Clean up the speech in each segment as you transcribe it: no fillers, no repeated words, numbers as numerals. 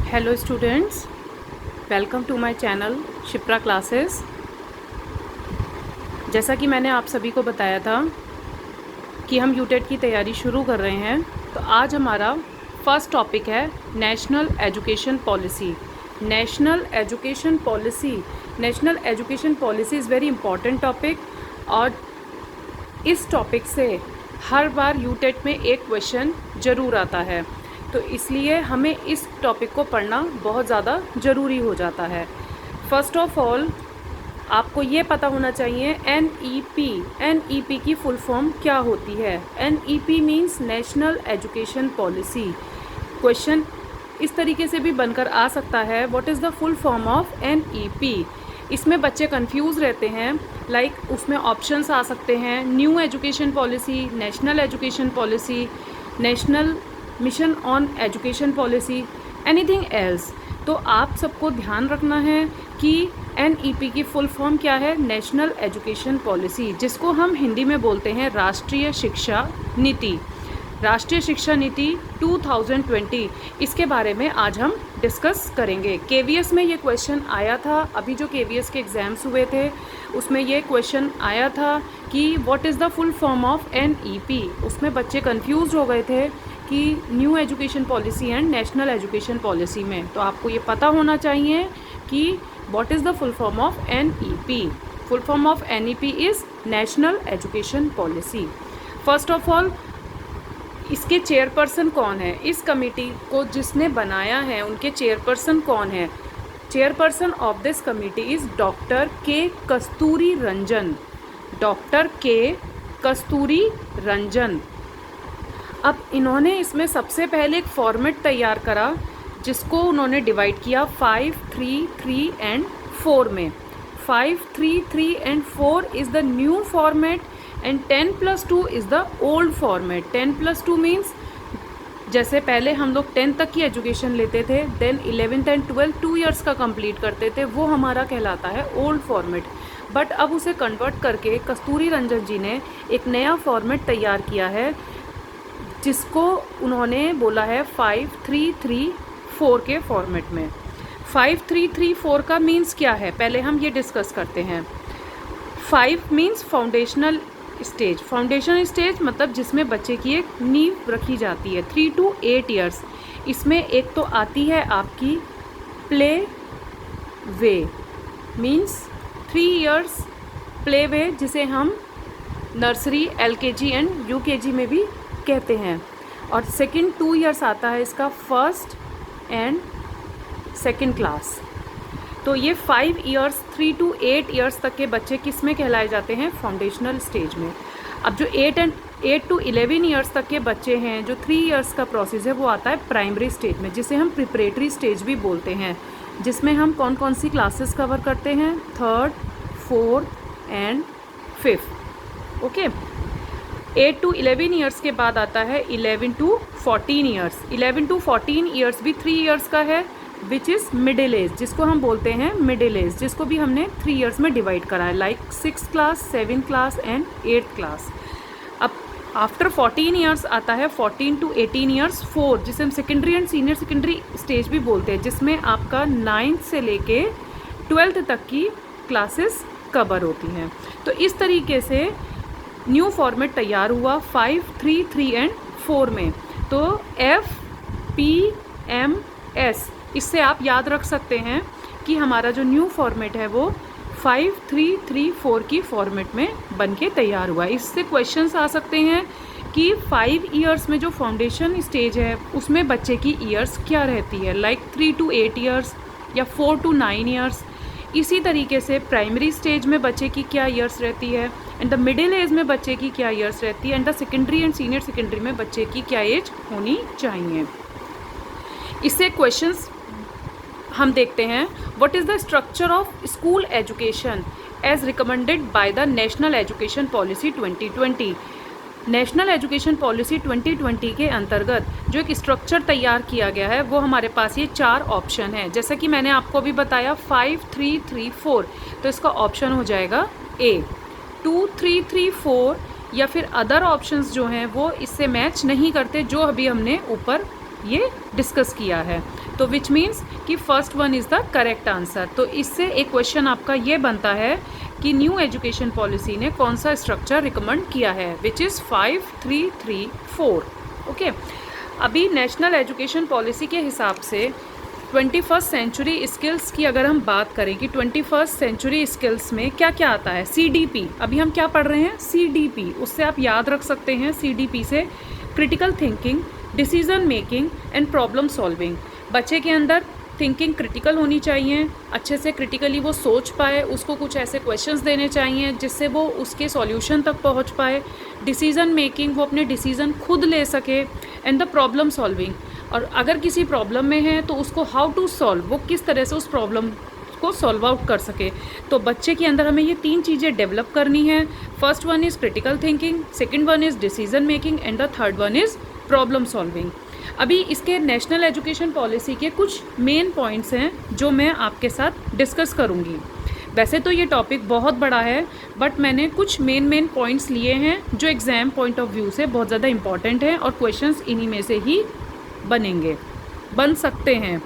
Hello students, welcome to my channel Shipra classes. जैसा कि मैंने आप सभी को बताया था कि हम यूटेट की तैयारी शुरू कर रहे हैं, तो आज हमारा फर्स्ट टॉपिक है national education policy. National education policy is very important topic और इस टॉपिक से हर बार यूटेट में एक क्वेश्चन ज़रूर आता है, तो इसलिए हमें इस टॉपिक को पढ़ना बहुत ज़्यादा ज़रूरी हो जाता है। फर्स्ट ऑफ ऑल आपको ये पता होना चाहिए NEP की फुल फॉर्म क्या होती है। NEP means national education policy. Question इस तरीके से भी बनकर आ सकता है, what is the full form of NEP। इसमें बच्चे कंफ्यूज रहते हैं, लाइक उसमें ऑप्शंस आ सकते हैं new education policy, national education policy, national mission on education policy, anything else. तो आप सबको ध्यान रखना है कि NEP की फुल फॉर्म क्या है, नेशनल एजुकेशन पॉलिसी, जिसको हम हिंदी में बोलते हैं राष्ट्रीय शिक्षा नीति। राष्ट्रीय शिक्षा नीति 2020, इसके बारे में आज हम डिस्कस करेंगे। KVS में ये क्वेश्चन आया था, अभी जो KVS के एग्ज़ाम्स हुए थे उसमें ये क्वेश्चन आया था कि what is the full form of NEP। उसमें बच्चे कंफ्यूज हो गए थे कि new education policy and national education policy में। तो आपको ये पता होना चाहिए कि what is the full form of NEP। Full form of NEP is national education policy. First of all इसके चेयरपर्सन कौन है, इस कमेटी को जिसने बनाया है उनके चेयरपर्सन कौन है। Chairperson of this committee is doctor K Kasturi Ranjan. Doctor K कस्तूरी रंजन। अब इन्होंने इसमें सबसे पहले एक फॉर्मेट तैयार करा जिसको उन्होंने डिवाइड किया 5, 3, 3 एंड 4 में। 5, 3, 3 and 4 is the new format and 10+2 is the old format. 10+2 means जैसे पहले हम लोग 10th तक की एजुकेशन लेते थे, then 11th and 12th 2 years का कंप्लीट करते थे, वो हमारा कहलाता है ओल्ड फॉर्मेट। बट अब उसे कन्वर्ट करके कस्तूरी रंजन जी ने एक नया फॉर्मेट तैयार किया है जिसको उन्होंने बोला है 5, 3, 3, 4 के फॉर्मेट में। 5, 3, 3, 4 का मीन्स क्या है, पहले हम ये डिस्कस करते हैं। 5 means foundational stage. Foundation stage मतलब जिसमें बच्चे की एक नींव रखी जाती है। 3 to 8 ईयर्स, इसमें एक तो आती है आपकी play way, means 3 years play way, जिसे हम नर्सरी, LKG एंड UKG में भी कहते हैं। और सेकंड 2 ईयर्स आता है इसका फर्स्ट एंड सेकंड क्लास। तो ये 5 ईयर्स 3 to 8 ईयर्स तक के बच्चे किस में कहलाए जाते हैं, फाउंडेशनल स्टेज में। अब जो 8 to 11 ईयर्स तक के बच्चे हैं, जो 3 ईयर्स का प्रोसेस है, वो आता है प्राइमरी स्टेज में, जिसे हम प्रिपरेटरी स्टेज भी बोलते हैं, जिसमें हम कौन कौन सी क्लासेस कवर करते हैं, 3rd, 4th and 5th। Okay. 8 to 11 years के बाद आता है 11 to 14 ईयर्स। 11 to 14 ईयर्स भी 3 ईयर्स का है, विच इज़ मिडिल एज, जिसको हम बोलते हैं मिडिल एज, जिसको भी हमने 3 ईयर्स में डिवाइड करा है, like 6th class, 7th class and 8th class. अब आफ्टर 14 ईयर्स आता है 14 to 18 ईयर्स 4, जिसे हम secondary and senior secondary stage भी बोलते हैं, जिसमें आपका 9th से लेके 12th तक की क्लासेस कवर होती हैं। तो इस तरीके से न्यू फॉर्मेट तैयार हुआ 5, 3, 3 एंड 4 में। तो FPMS, इससे आप याद रख सकते हैं कि हमारा जो न्यू फॉर्मेट है वो 5, 3, 3, 4 की फॉर्मेट में बन के तैयार हुआ। इससे क्वेश्चंस आ सकते हैं कि 5 ईयर्स में जो फाउंडेशन स्टेज है उसमें बच्चे की ईयर्स क्या रहती है, लाइक 3 to 8 ईयर्स या 4 to 9 ईयर्स। इसी तरीके से प्राइमरी स्टेज में बच्चे की क्या ईयर्स रहती है, एंड द मिडिल एज में बच्चे की क्या ईयर्स रहती है, and the secondary and senior secondary में बच्चे की क्या एज होनी चाहिए। इससे क्वेश्चंस हम देखते हैं, what is the structure of school education as recommended by the national education policy 2020। National education policy 2020 के अंतर्गत जो एक स्ट्रक्चर तैयार किया गया है, वो हमारे पास ये 4 ऑप्शन है। जैसा कि मैंने आपको अभी बताया 5, 3, 3, 4, तो इसका ऑप्शन हो जाएगा A। 2, 3, 3, 4 या फिर अदर ऑप्शंस जो हैं वो इससे मैच नहीं करते, जो अभी हमने ऊपर ये डिस्कस किया है। तो विच मीन्स कि first one is the correct answer. तो इससे एक क्वेश्चन आपका ये बनता है कि न्यू एजुकेशन पॉलिसी ने कौन सा स्ट्रक्चर रिकमेंड किया है, विच इज़ 5334। ओके, अभी नेशनल एजुकेशन पॉलिसी के हिसाब से 21st सेंचुरी स्किल्स की अगर हम बात करें कि 21st सेंचुरी स्किल्स में क्या क्या आता है, CDP, अभी हम क्या पढ़ रहे हैं, CDP, उससे आप याद रख सकते हैं CDP से critical thinking, decision making and problem solving. बच्चे के अंदर थिंकिंग क्रिटिकल होनी चाहिए, अच्छे से क्रिटिकली वो सोच पाए, उसको कुछ ऐसे क्वेश्चंस देने चाहिए जिससे वो उसके सॉल्यूशन तक पहुंच पाए। डिसीजन मेकिंग, वो अपने डिसीजन खुद ले सके। एंड द प्रॉब्लम सॉल्विंग, और अगर किसी प्रॉब्लम में है तो उसको हाउ टू सॉल्व, वो किस तरह से उस प्रॉब्लम को सॉल्व आउट कर सके। तो बच्चे के अंदर हमें ये 3 चीज़ें डेवलप करनी है। First one is critical thinking, second one is decision making and the third one is problem solving. अभी इसके नेशनल एजुकेशन पॉलिसी के कुछ मेन पॉइंट्स हैं जो मैं आपके साथ डिस्कस करूँगी। वैसे तो ये टॉपिक बहुत बड़ा है, बट मैंने कुछ मेन पॉइंट्स लिए हैं जो एग्ज़ाम पॉइंट ऑफ व्यू से बहुत ज़्यादा इंपॉर्टेंट हैं और क्वेश्चंस इन्हीं में से ही बन सकते हैं।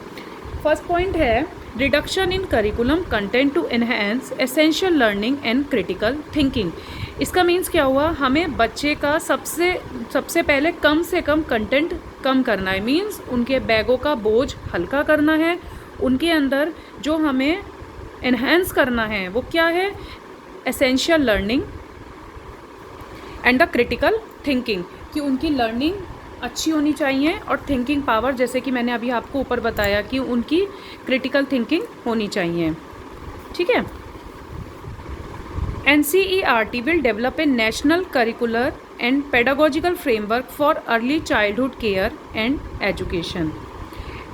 फर्स्ट पॉइंट है reduction in curriculum content to enhance essential learning and critical thinking. इसका मीन्स क्या हुआ, हमें बच्चे का सबसे पहले कम से कम कंटेंट कम करना है, मीन्स उनके बैगों का बोझ हल्का करना है। उनके अंदर जो हमें एनहेंस करना है वो क्या है, essential learning and the critical thinking, कि उनकी लर्निंग अच्छी होनी चाहिए और थिंकिंग पावर, जैसे कि मैंने अभी आपको ऊपर बताया कि उनकी क्रिटिकल थिंकिंग होनी चाहिए। ठीक है। NCERT will develop a national curricular and pedagogical framework for early childhood care and education.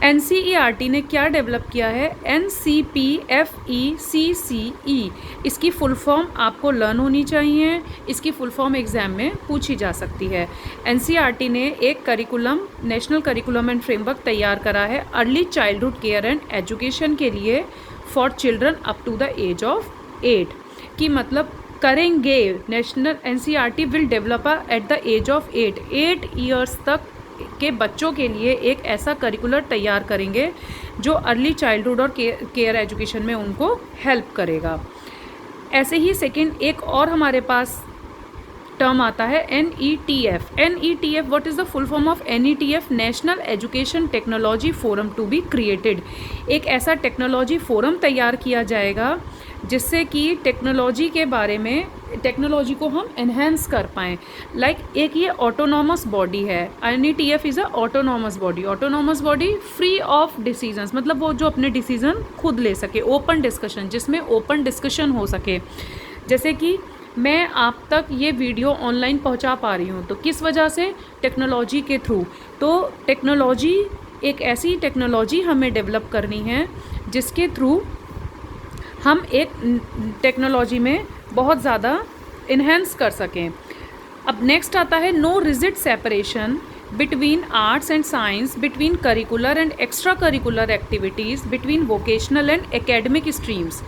NCERT ने क्या डेवलप किया है, NCPFECCE। इसकी फुल फॉर्म आपको लर्न होनी चाहिए, इसकी फुल फॉर्म एग्ज़ाम में पूछी जा सकती है। NCERT ने एक curriculum, national curriculum and framework तैयार करा है early childhood care and education के लिए for children up to the age of 8, कि मतलब करेंगे। National NCERT will develop at the age of 8 years तक के बच्चों के लिए एक ऐसा करिकुलर तैयार करेंगे जो अर्ली चाइल्डहुड और केयर एजुकेशन में उनको हेल्प करेगा। ऐसे ही सेकंड एक और हमारे पास टर्म आता है NETF। NETF, what is the full form of NETF? National education technology forum to be created. एक ऐसा टेक्नोलॉजी फोरम तैयार किया जाएगा जिससे कि टेक्नोलॉजी के बारे में, टेक्नोलॉजी को हम एनहेंस कर पाएँ। लाइक एक ये ऑटोनॉमस बॉडी है, NETF is a autonomous body free of decisions, मतलब वो जो अपने डिसीजन खुद ले सके। ओपन डिस्कशन, जिसमें ओपन डिस्कशन हो सके। जैसे कि मैं आप तक ये वीडियो ऑनलाइन पहुंचा पा रही हूँ, तो किस वजह से, टेक्नोलॉजी के थ्रू। तो टेक्नोलॉजी, एक ऐसी टेक्नोलॉजी हमें डेवलप करनी है जिसके थ्रू हम एक टेक्नोलॉजी में बहुत ज़्यादा इन्हेंस कर सकें। अब नेक्स्ट आता है no rigid separation between arts and science, between curricular and extra curricular activities, between vocational and academic streams.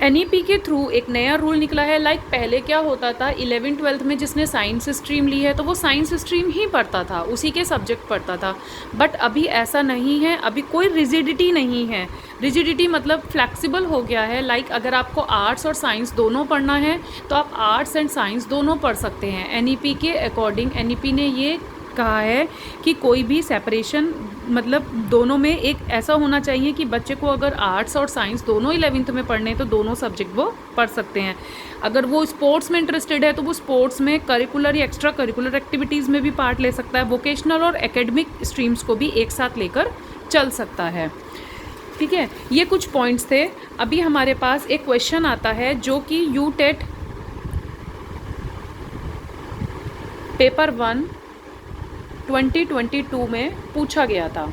NEP के थ्रू एक नया रूल निकला है। लाइक पहले क्या होता था, 11th-12th में जिसने साइंस स्ट्रीम ली है तो वो साइंस स्ट्रीम ही पढ़ता था, उसी के सब्जेक्ट पढ़ता था। बट अभी ऐसा नहीं है, अभी कोई रिजिडिटी नहीं है। रिजिडिटी मतलब फ्लेक्सिबल हो गया है। लाइक अगर आपको आर्ट्स और साइंस दोनों पढ़ना है तो आप आर्ट्स एंड साइंस दोनों पढ़ सकते हैं। NEP के अकॉर्डिंग NEP ने ये कहा है कि कोई भी सेपरेशन, मतलब दोनों में एक ऐसा होना चाहिए कि बच्चे को अगर आर्ट्स और साइंस दोनों 11th में पढ़ने हैं तो दोनों सब्जेक्ट वो पढ़ सकते हैं। अगर वो स्पोर्ट्स में इंटरेस्टेड है तो वो स्पोर्ट्स में, करिकुलर या एक्स्ट्रा करिकुलर एक्टिविटीज़ में भी पार्ट ले सकता है। वोकेशनल और एकेडमिक स्ट्रीम्स को भी एक साथ लेकर चल सकता है। ठीक है, ये कुछ पॉइंट्स थे। अभी हमारे पास एक क्वेश्चन आता है जो कि UTET पेपर 1 2022 में पूछा गया था।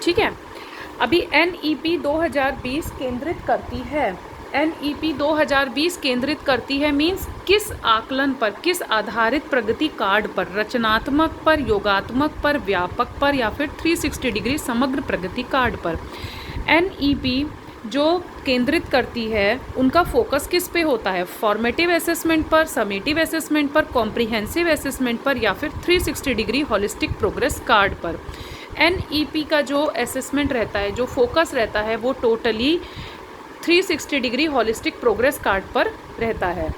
ठीक है, अभी NEP 2020 केंद्रित करती है। NEP 2020 केंद्रित करती है मीन्स किस आकलन पर, किस आधारित प्रगति कार्ड पर, रचनात्मक पर, योगात्मक पर, व्यापक पर या फिर 360 डिग्री समग्र प्रगति कार्ड पर। NEP जो केंद्रित करती है उनका फोकस किस पे होता है, फॉर्मेटिव असेसमेंट पर, समेटिव असेसमेंट पर, कॉम्प्रिहेंसिव असेसमेंट पर, या फिर 360 डिग्री हॉलिस्टिक प्रोग्रेस कार्ड पर। NEP का जो असेसमेंट रहता है, जो फोकस रहता है, वो totally 360 degree holistic progress card पर रहता है।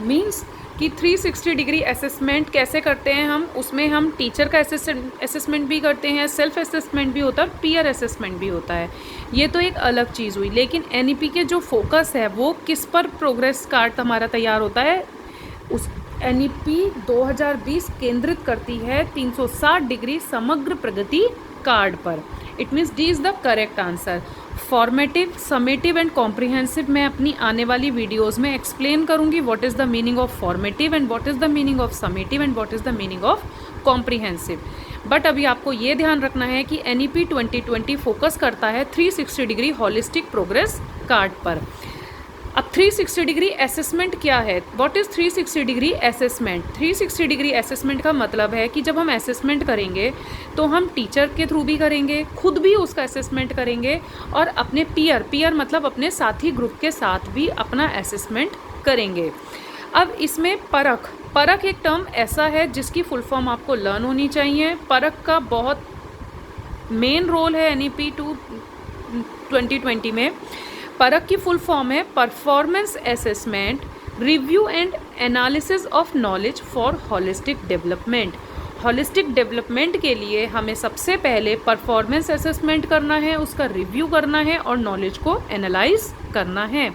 मीन्स कि 360 डिग्री असेसमेंट कैसे करते हैं उसमें हम टीचर का असेसमेंट भी करते हैं, सेल्फ असेसमेंट भी होता है और पीयर असेसमेंट भी होता है। ये तो एक अलग चीज़ हुई, लेकिन NEP के जो फोकस है वो किस पर प्रोग्रेस कार्ड हमारा तैयार होता है, उस NEP 2020 केंद्रित करती है 360 डिग्री समग्र प्रगति कार्ड पर। It means D is the correct answer. Formative, summative and comprehensive मैं अपनी आने वाली वीडियोस में एक्सप्लेन करूंगी what is the meaning of formative and what is the meaning of summative and what is the meaning of comprehensive. But अभी आपको ये ध्यान रखना है कि NEP 2020 फोकस करता है 360 डिग्री हॉलिस्टिक प्रोग्रेस कार्ड पर। अब 360 डिग्री असेसमेंट क्या है, what is 360 degree assessment? 360 degree assessment का मतलब है कि जब हम असेसमेंट करेंगे तो हम टीचर के थ्रू भी करेंगे, खुद भी उसका असेसमेंट करेंगे और अपने पीयर मतलब अपने साथी ग्रुप के साथ भी अपना असेसमेंट करेंगे। अब इसमें परख एक टर्म ऐसा है जिसकी फुल फॉर्म आपको लर्न होनी चाहिए। परख का बहुत मेन रोल है NEP 2020 में। परख की फुल फॉर्म है performance assessment, review and analysis of knowledge for holistic development. Holistic development के लिए हमें सबसे पहले परफॉर्मेंस असेसमेंट करना है, उसका रिव्यू करना है और नॉलेज को एनालाइज करना है।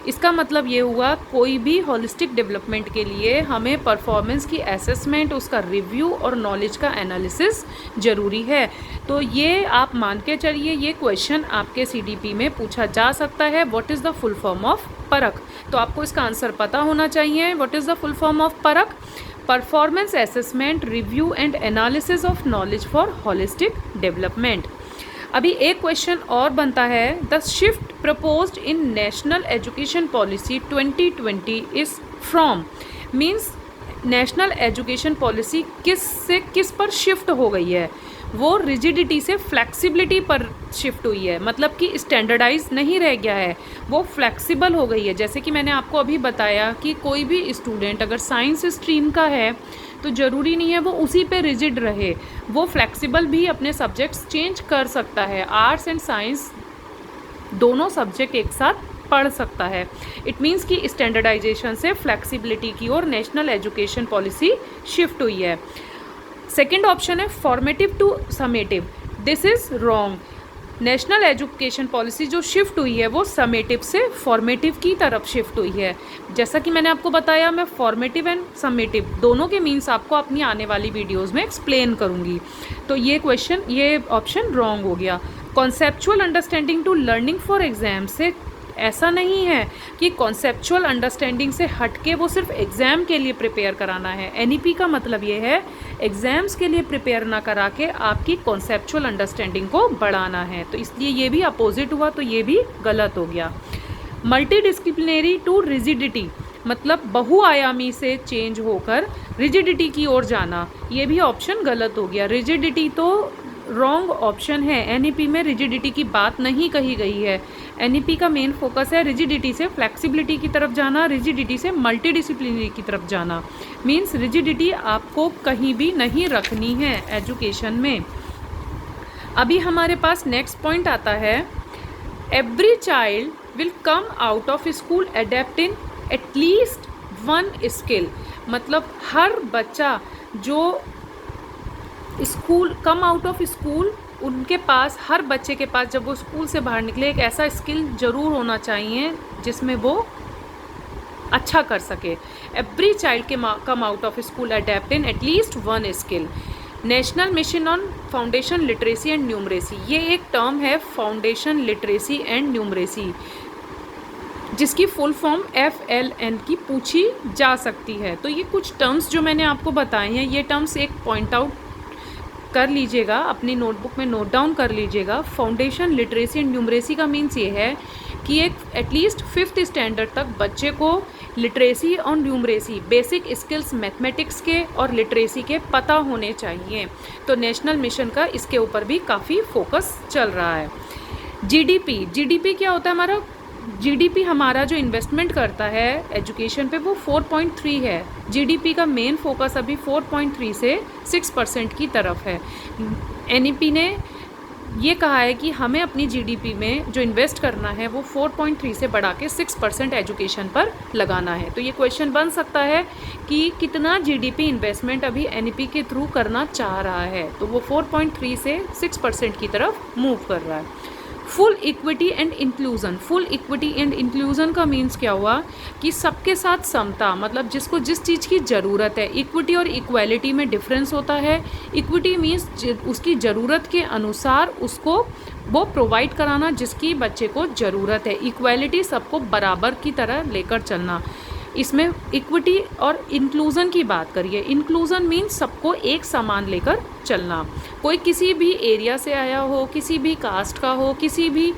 इसका मतलब ये हुआ कोई भी होलिस्टिक डेवलपमेंट के लिए हमें परफॉर्मेंस की असेसमेंट, उसका रिव्यू और नॉलेज का एनालिसिस ज़रूरी है। तो ये आप मान के चलिए, ये क्वेश्चन आपके CDP में पूछा जा सकता है, what is the full form of PARAKH. तो आपको इसका आंसर पता होना चाहिए, what is the full form of PARAKH? Performance assessment, review and analysis of knowledge for holistic development. अभी एक क्वेश्चन और बनता है, the shift proposed in national education policy 2020 is from. Means national education policy किस पर शिफ्ट हो गई है? वो रिजिडिटी से फ्लेक्सिबिलिटी पर शिफ्ट हुई है, मतलब कि स्टैंडर्डाइज नहीं रह गया है, वो फ्लेक्सिबल हो गई है। जैसे कि मैंने आपको अभी बताया कि कोई भी स्टूडेंट अगर साइंस स्ट्रीम का है तो ज़रूरी नहीं है वो उसी पे रिजिड रहे, वो फ्लेक्सिबल भी अपने सब्जेक्ट्स चेंज कर सकता है। आर्ट्स एंड साइंस दोनों सब्जेक्ट एक साथ पढ़ सकता है। इट मीन्स कि स्टैंडर्डाइजेशन से फ्लेक्सिबिलिटी की ओर नेशनल एजुकेशन पॉलिसी शिफ्ट हुई है। सेकेंड ऑप्शन है formative to summative, this is wrong. National education policy जो शिफ्ट हुई है वो समेटिव से फॉर्मेटिव की तरफ शिफ्ट हुई है। जैसा कि मैंने आपको बताया, मैं फॉर्मेटिव एंड समेटिव दोनों के मीन्स आपको अपनी आने वाली वीडियोस में एक्सप्लेन करूंगी। तो ये ऑप्शन रॉन्ग हो गया। Conceptual understanding to learning for exam से ऐसा नहीं है कि कॉन्सेप्चुअल अंडरस्टैंडिंग से हटके वो सिर्फ एग्ज़ाम के लिए प्रिपेयर कराना है। NEP का मतलब ये है एग्ज़ाम्स के लिए प्रिपेयर ना करा के आपकी कॉन्सेप्चुअल अंडरस्टैंडिंग को बढ़ाना है। तो इसलिए ये भी अपोजिट हुआ, तो ये भी गलत हो गया। मल्टी डिसिप्लिनरी टू रिजिडिटी, मतलब बहुआयामी से चेंज होकर रिजिडिटी की ओर जाना, ये भी ऑप्शन गलत हो गया। रिजिडिटी तो रॉन्ग ऑप्शन है, NEP में रिजिडिटी की बात नहीं कही गई है। NEP का मेन फोकस है रिजिडिटी से फ्लेक्सिबिलिटी की तरफ जाना, रिजिडिटी से मल्टी डिसिप्लिनरी की तरफ जाना। मीन्स रिजिडिटी आपको कहीं भी नहीं रखनी है एजुकेशन में। अभी हमारे पास नेक्स्ट पॉइंट आता है, every child will come out of school adept in at least one skill, मतलब हर बच्चा जो school come out of school, उनके पास, हर बच्चे के पास जब वो स्कूल से बाहर निकले एक ऐसा स्किल ज़रूर होना चाहिए जिसमें वो अच्छा कर सके। एवरी चाइल्ड के कम out of school adapt in at least one skill. National mission on foundation literacy and numeracy, ये एक टर्म है फाउंडेशन लिटरेसी एंड न्यूमरेसी, जिसकी फुल फॉर्म FLN की पूछी जा सकती है। तो ये कुछ टर्म्स जो मैंने आपको बताए हैं, ये टर्म्स एक पॉइंट आउट कर लीजिएगा, अपनी नोटबुक में नोट डाउन कर लीजिएगा। फाउंडेशन लिटरेसी एंड न्यूमरेसी का मीन्स ये है कि एक एटलीस्ट 5th स्टैंडर्ड तक बच्चे को लिटरेसी और न्यूमरेसी, बेसिक स्किल्स मैथमेटिक्स के और लिटरेसी के पता होने चाहिए। तो नेशनल मिशन का इसके ऊपर भी काफ़ी फोकस चल रहा है। जीडीपी क्या होता है हमारा? जीडीपी हमारा जो इन्वेस्टमेंट करता है एजुकेशन पे वो 4.3 है। जीडीपी का मेन फोकस अभी 4.3 से 6% की तरफ है। एनईपी ने ये कहा है कि हमें अपनी जीडीपी में जो इन्वेस्ट करना है वो 4.3 से बढ़ा के 6% एजुकेशन पर लगाना है। तो ये क्वेश्चन बन सकता है कि कितना जीडीपी इन्वेस्टमेंट अभी एनईपी के थ्रू करना चाह रहा है, तो वो 4.3 से 6% की तरफ मूव कर रहा है। Full equity and inclusion. Full equity and inclusion का मीन्स क्या हुआ कि सबके साथ समता, मतलब जिसको जिस चीज़ की ज़रूरत है। इक्विटी और इक्वालिटी में डिफरेंस होता है। इक्विटी मीन्स उसकी ज़रूरत के अनुसार उसको वो प्रोवाइड कराना जिसकी बच्चे को ज़रूरत है। इक्वालिटी सबको बराबर की तरह लेकर चलना। इसमें इक्विटी और इंक्लूज़न की बात करिए। इंक्लूज़न मीन्स सबको एक समान लेकर चलना। कोई किसी भी एरिया से आया हो, किसी भी कास्ट का हो, किसी भी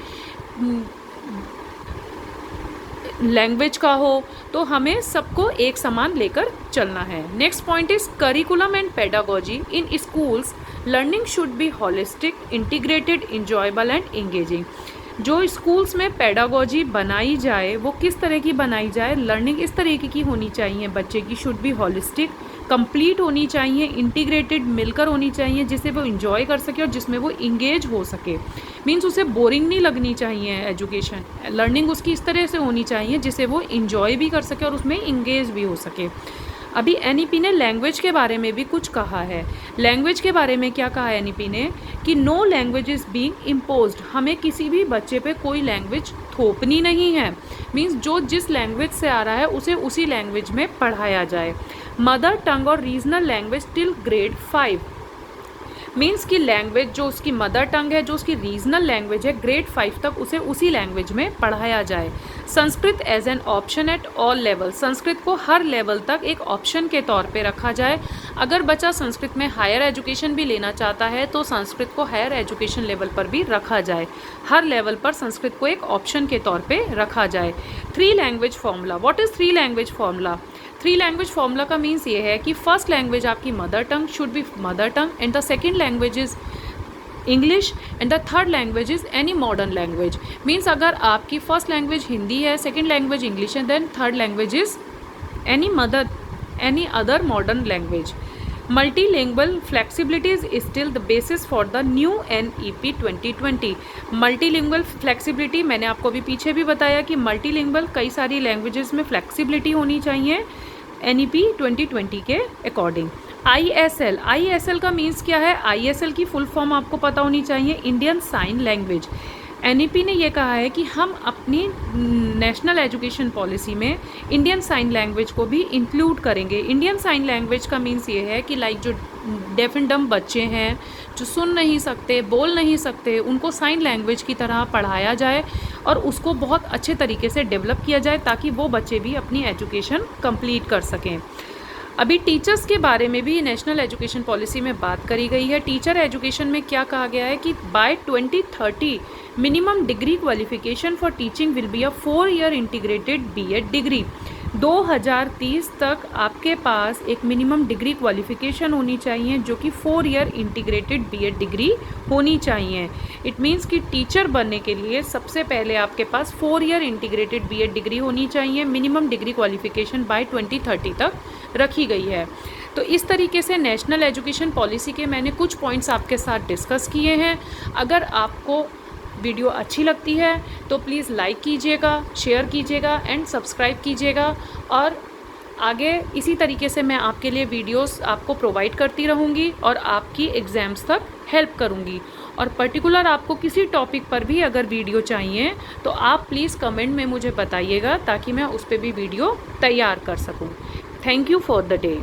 लैंग्वेज का हो, तो हमें सबको एक समान लेकर चलना है। Next point is curriculum and pedagogy in schools. Learning should be holistic, integrated, enjoyable and engaging. जो स्कूल्स में पेडागोजी बनाई जाए वो किस तरह की बनाई जाए? लर्निंग इस तरीके की होनी चाहिए बच्चे की, शुड बी होलिस्टिक, कंप्लीट होनी चाहिए, इंटीग्रेटेड मिलकर होनी चाहिए, जिसे वो इंजॉय कर सके और जिसमें वो इंगेज हो सके। मीन्स उसे बोरिंग नहीं लगनी चाहिए एजुकेशन। लर्निंग उसकी इस तरह से होनी चाहिए जिसे वो इंजॉय भी कर सके और उसमें इंगेज भी हो सके। अभी एनईपी ने लैंग्वेज के बारे में भी कुछ कहा है। लैंग्वेज के बारे में क्या कहा है एनईपी ने कि no language is being imposed. हमें किसी भी बच्चे पे कोई लैंग्वेज थोपनी नहीं है। मीन्स जो जिस लैंग्वेज से आ रहा है उसे उसी लैंग्वेज में पढ़ाया जाए। मदर टंग और regional language till grade 5। Means की लैंग्वेज जो उसकी मदर टंग है, जो उसकी रीजनल लैंग्वेज है, ग्रेड 5 तक उसे उसी लैंग्वेज में पढ़ाया जाए। Sanskrit as an option at all level. Sanskrit को हर लेवल तक एक ऑप्शन के तौर पे रखा जाए। अगर बच्चा संस्कृत में हायर एजुकेशन भी लेना चाहता है तो संस्कृत को हायर एजुकेशन लेवल पर भी रखा जाए। हर लेवल पर संस्कृत को एक ऑप्शन के तौर पे रखा जाए। 3 language formula. What is 3 language formula? 3 language formula का मीन्स ये है कि फर्स्ट लैंग्वेज आपकी mother tongue should be mother tongue, and the second language is English, and the third language is any modern language. Means अगर आपकी first language Hindi है, second language English है, then third language is any other modern language. Multilingual flexibility is still the basis for the new NEP 2020। Multilingual flexibility मैंने आपको अभी पीछे भी बताया कि मल्टीलिंगुअल कई सारी लैंग्वेजेस में फ्लेक्सिबिलिटी होनी चाहिए NEP 2020 के अकॉर्डिंग। ISL का मीन्स क्या है? ISL की फुल फॉर्म आपको पता होनी चाहिए, इंडियन साइन लैंग्वेज। NEP ने ये कहा है कि हम अपनी नेशनल एजुकेशन पॉलिसी में इंडियन साइन लैंग्वेज को भी इंक्लूड करेंगे। इंडियन साइन लैंग्वेज का मीन्स ये है कि लाइक जो डेफ एंड डम्ब बच्चे हैं, जो सुन नहीं सकते, बोल नहीं सकते, उनको साइन लैंग्वेज की तरह पढ़ाया जाए और उसको बहुत अच्छे तरीके से डेवलप किया जाए ताकि वो बच्चे भी अपनी एजुकेशन कंप्लीट कर सकें। अभी टीचर्स के बारे में भी नेशनल एजुकेशन पॉलिसी में बात करी गई है। टीचर एजुकेशन में क्या कहा गया है कि by 2030 minimum degree qualification for teaching will be a 4-year integrated B.Ed degree. 2030 तक आपके पास एक मिनिमम डिग्री क्वालिफिकेशन होनी चाहिए जो कि 4-year इंटीग्रेटेड B.Ed डिग्री होनी चाहिए। इट मीन्स कि टीचर बनने के लिए सबसे पहले आपके पास 4-year इंटीग्रेटेड B.Ed डिग्री होनी चाहिए। मिनिमम डिग्री क्वालिफिकेशन बाय 2030 तक रखी गई है। तो इस तरीके से नेशनल एजुकेशन पॉलिसी के मैंने कुछ पॉइंट्स आपके साथ डिस्कस किए हैं। अगर आपको वीडियो अच्छी लगती है तो प्लीज़ लाइक कीजिएगा, शेयर कीजिएगा एंड सब्सक्राइब कीजिएगा, और आगे इसी तरीके से मैं आपके लिए वीडियोस आपको प्रोवाइड करती रहूँगी और आपकी एग्ज़ाम्स तक हेल्प करूँगी। और पर्टिकुलर आपको किसी टॉपिक पर भी अगर वीडियो चाहिए तो आप प्लीज़ कमेंट में मुझे बताइएगा ताकि मैं उस पर भी वीडियो तैयार कर सकूँ। Thank you for the day.